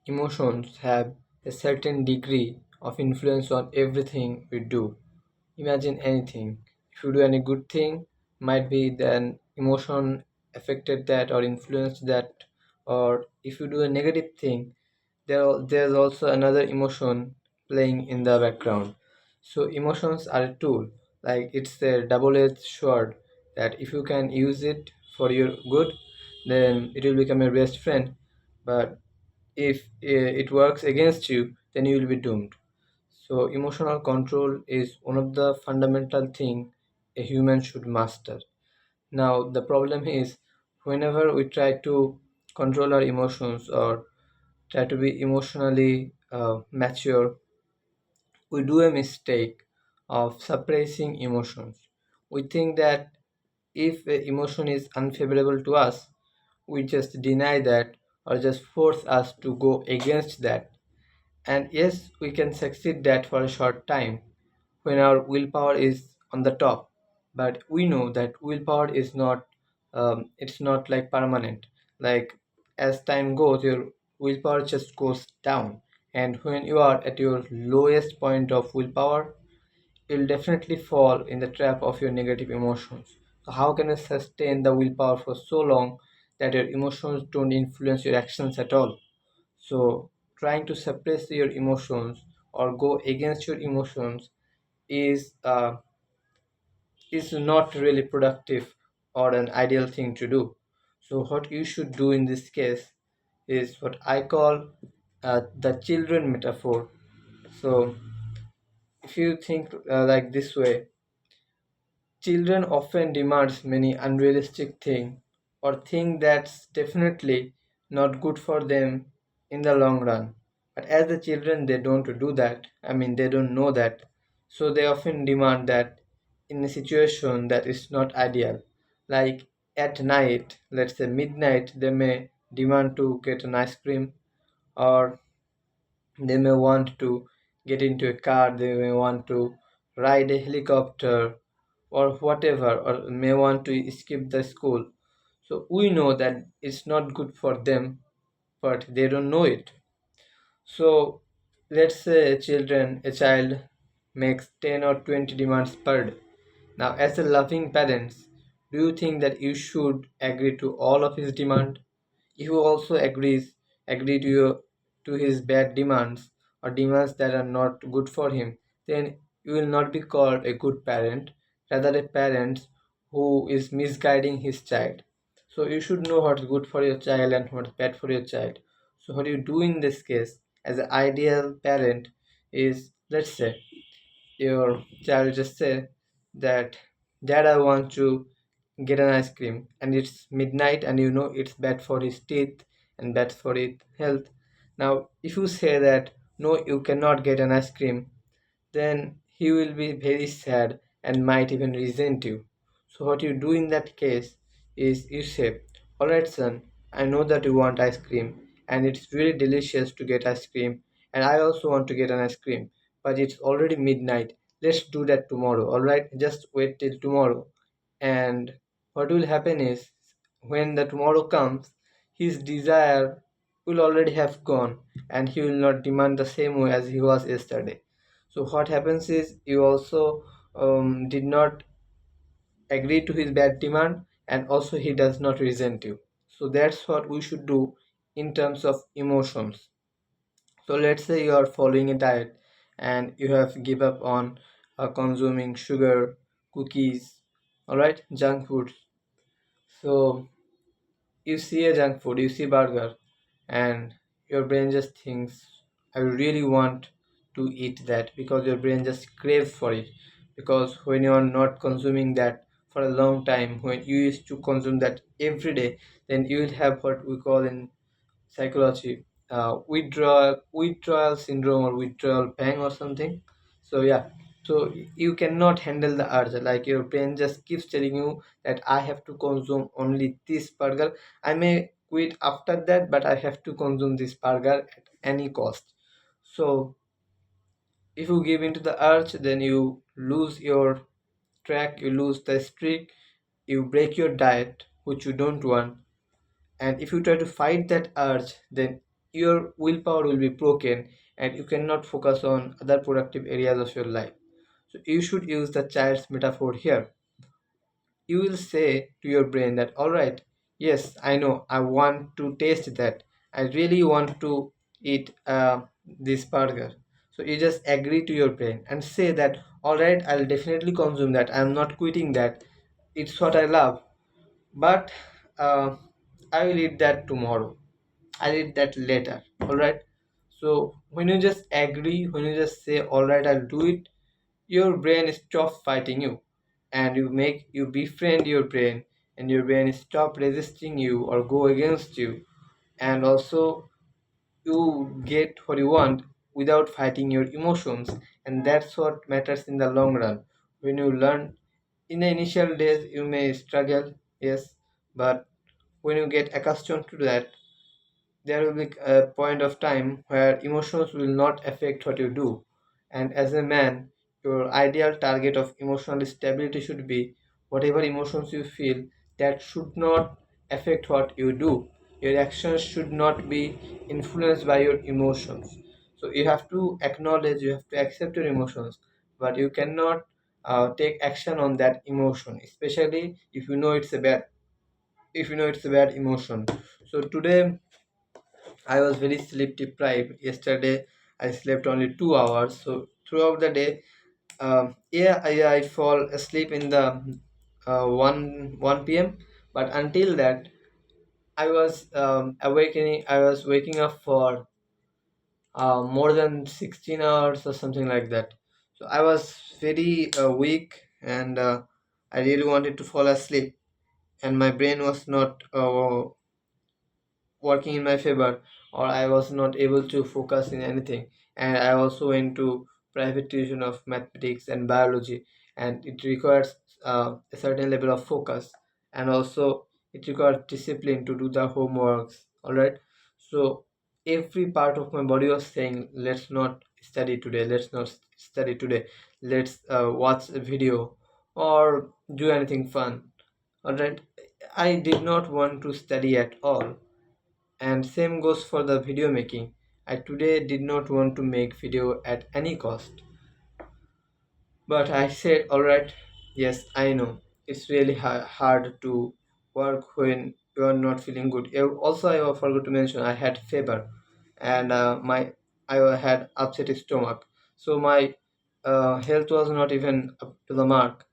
Emotions have a certain degree of influence on everything we do. Imagine anything. If you do any good thing, might be then emotion affected that or influenced that, or if you do a negative thing, there's also another emotion playing in the background. So emotions are a tool, like it's a double-edged sword that if you can use it for your good, then it will become your best friend. But if it works against you, then you will be doomed. So emotional control is one of the fundamental thing a human should master. Now the problem is whenever we try to control our emotions or try to be emotionally mature, we do a mistake of suppressing emotions. We think that if a emotion is unfavorable to us, we just deny that or just force us to go against that. And yes, we can succeed that for a short time when our willpower is on the top. But we know that willpower is not, it's not like permanent. Like as time goes, your willpower just goes down. And when you are at your lowest point of willpower, you'll definitely fall in the trap of your negative emotions. So how can you sustain the willpower for so long that your emotions don't influence your actions at all? So trying to suppress your emotions or go against your emotions is not really productive or an ideal thing to do. So what you should do in this case is what I call the children metaphor. So if you think like this way, children often demand many unrealistic things or think that's definitely not good for them in the long run. But as the children, they don't do that. I mean, they don't know that. So they often demand that in a situation that is not ideal. Like at night, let's say midnight, they may demand to get an ice cream, or they may want to get into a car, they may want to ride a helicopter or whatever, or may want to skip the school. So we know that it's not good for them, but they don't know it. So let's say a child makes 10 or 20 demands per day. Now, as a loving parents, do you think that you should agree to all of his demand? If you also agree to to his bad demands or demands that are not good for him, then you will not be called a good parent, rather a parent who is misguiding his child. So you should know what's good for your child and what's bad for your child. So what you do in this case as an ideal parent is, let's say your child just say that, dad, I want to get an ice cream, and it's midnight and you know it's bad for his teeth and bad for his health. Now if you say that no, you cannot get an ice cream, then he will be very sad and might even resent you. So what you do in that case is you say, alright son, I know that you want ice cream and it's really delicious to get ice cream, and I also want to get an ice cream, but it's already midnight. Let's do that tomorrow, alright? Just wait till tomorrow. And what will happen is when the tomorrow comes, his desire will already have gone and he will not demand the same way as he was yesterday. So what happens is you also did not agree to his bad demand, and also he does not resent you. So that's what we should do in terms of emotions. So let's say you are following a diet and you have give up on consuming sugar, cookies, all right, junk foods. So you see a junk food, you see burger, and your brain just thinks, I really want to eat that, because your brain just craves for it. Because when you are not consuming that for a long time, when you used to consume that every day, then you will have what we call in psychology withdrawal syndrome or withdrawal pang or something. So yeah, so you cannot handle the urge, like your brain just keeps telling you that I have to consume only this burger. I may quit after that, but I have to consume this burger at any cost. So if you give into the urge, then you lose your track, you lose the streak, you break your diet, which you don't want. And if you try to fight that urge, then your willpower will be broken and you cannot focus on other productive areas of your life. So you should use the child's metaphor here. You will say to your brain that, all right, yes, I know, I want to taste that. I really want to eat this burger. So you just agree to your brain and say that, all right, I'll definitely consume that. I'm not quitting that. It's what I love. But uh, I will eat that tomorrow. I'll eat that later. All right. So when you just agree, when you just say, all right, I'll do it, your brain stops fighting you, and you befriend your brain, and your brain stop resisting you or go against you, and also you get what you want without fighting your emotions. And that's what matters in the long run. When you learn, in the initial days you may struggle, yes, but when you get accustomed to that, there will be a point of time where emotions will not affect what you do. And as a man, your ideal target of emotional stability should be whatever emotions you feel, that should not affect what you do. Your actions should not be influenced by your emotions. So you have to acknowledge, you have to accept your emotions, but you cannot take action on that emotion, especially if you know it's a bad emotion. So today I was very sleep deprived. Yesterday, I slept only 2 hours. So throughout the day, I fall asleep in the 1 p.m. But until that, I was waking up for more than 16 hours or something like that. So I was very weak, and I really wanted to fall asleep, and my brain was not working in my favor, or I was not able to focus in anything. And I also went to private tuition of mathematics and biology, and it requires a certain level of focus, and also it requires discipline to do the homeworks. All right. So every part of my body was saying, let's not study today, let's not study today, let's watch a video or do anything fun. All right. I did not want to study at all, and same goes for the video making. I today did not want to make video at any cost. But I said, alright, yes, I know. It's really hard to work when you are not feeling good. Also, I forgot to mention I had fever, and I had upset stomach. So my health was not even up to the mark.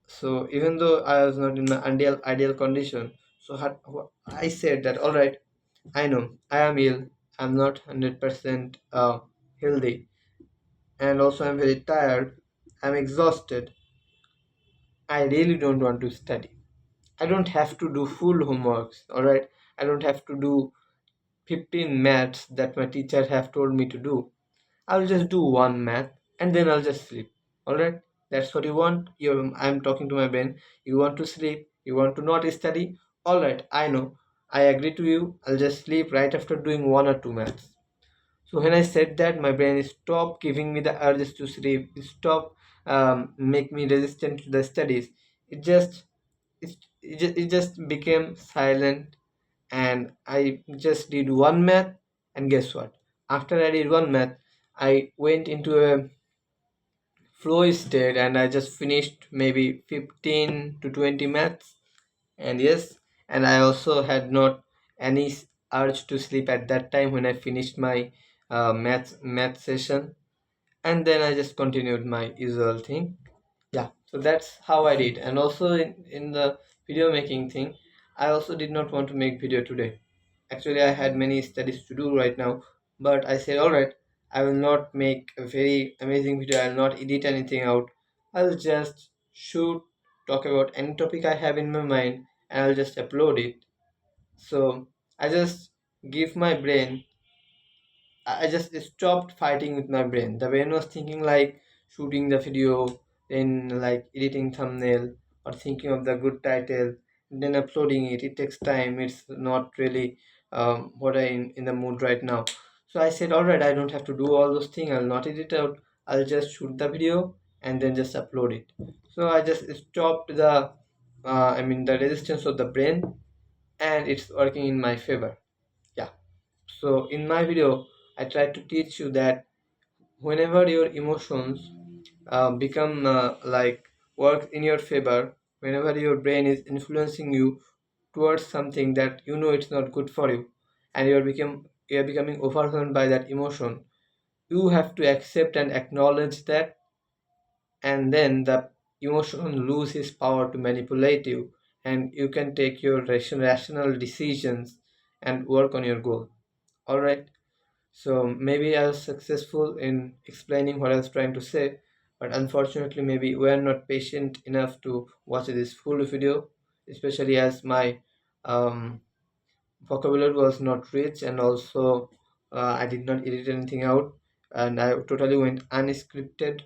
So even though I was not in my ideal condition, so I said that, alright, I know I am ill. I'm not 100% healthy, and also I'm very tired. I'm exhausted. I really don't want to study. I don't have to do full homeworks, all right? I don't have to do 15 maths that my teacher have told me to do. I'll just do one math and then I'll just sleep. All right? That's what you want. I'm talking to my brain. You want to sleep. You want to not study. All right. I know. I agree to you. I'll just sleep right after doing one or two maths. So when I said that, my brain stopped giving me the urges to sleep. It stopped make me resistant to the studies. It just it just became silent, and I just did one math. And guess what? After I did one math, I went into a flow state, and I just finished maybe 15 to 20 maths. And yes, and I also had not any urge to sleep at that time when I finished my math session. And then I just continued my usual thing. Yeah, so that's how I did. And also in the video making thing, I also did not want to make video today. Actually, I had many studies to do right now, but I said, all right, I will not make a very amazing video. I'll not edit anything out. I'll just shoot, talk about any topic I have in my mind, and I'll just upload it. So I just give my brain I just stopped fighting with my brain. The brain was thinking like shooting the video, then like editing thumbnail or thinking of the good title, then uploading it. It takes time. It's not really what I in the mood right now. So I said, all right, I don't have to do all those things. I'll not edit out. I'll just shoot the video and then just upload it. So I just stopped the resistance of the brain, and it's working in my favor. Yeah. So in my video, I try to teach you that whenever your emotions become like work in your favor, whenever your brain is influencing you towards something that you know it's not good for you, and you're becoming overwhelmed by that emotion, you have to accept and acknowledge that, and then the emotion lose its power to manipulate you, and you can take your rational decisions and work on your goal. All right. So maybe I was successful in explaining what I was trying to say, but unfortunately, maybe we are not patient enough to watch this full video, especially as my um, vocabulary was not rich, and also I did not edit anything out, and I totally went unscripted.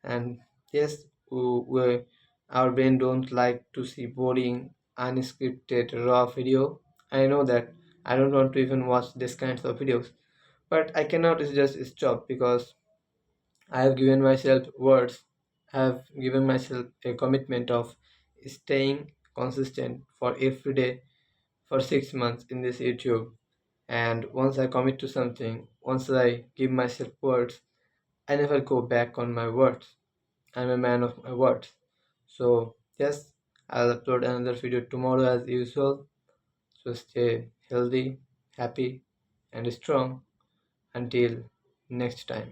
And yes, our brain don't like to see boring, unscripted, raw video. I know that. I don't want to even watch these kinds of videos, but I cannot just stop because I have given myself words. I have given myself a commitment of staying consistent for every day for 6 months in this YouTube. And once I commit to something, once I give myself words, I never go back on my words. I'm a man of my words. So yes, I'll upload another video tomorrow as usual. So stay healthy, happy, and strong until next time.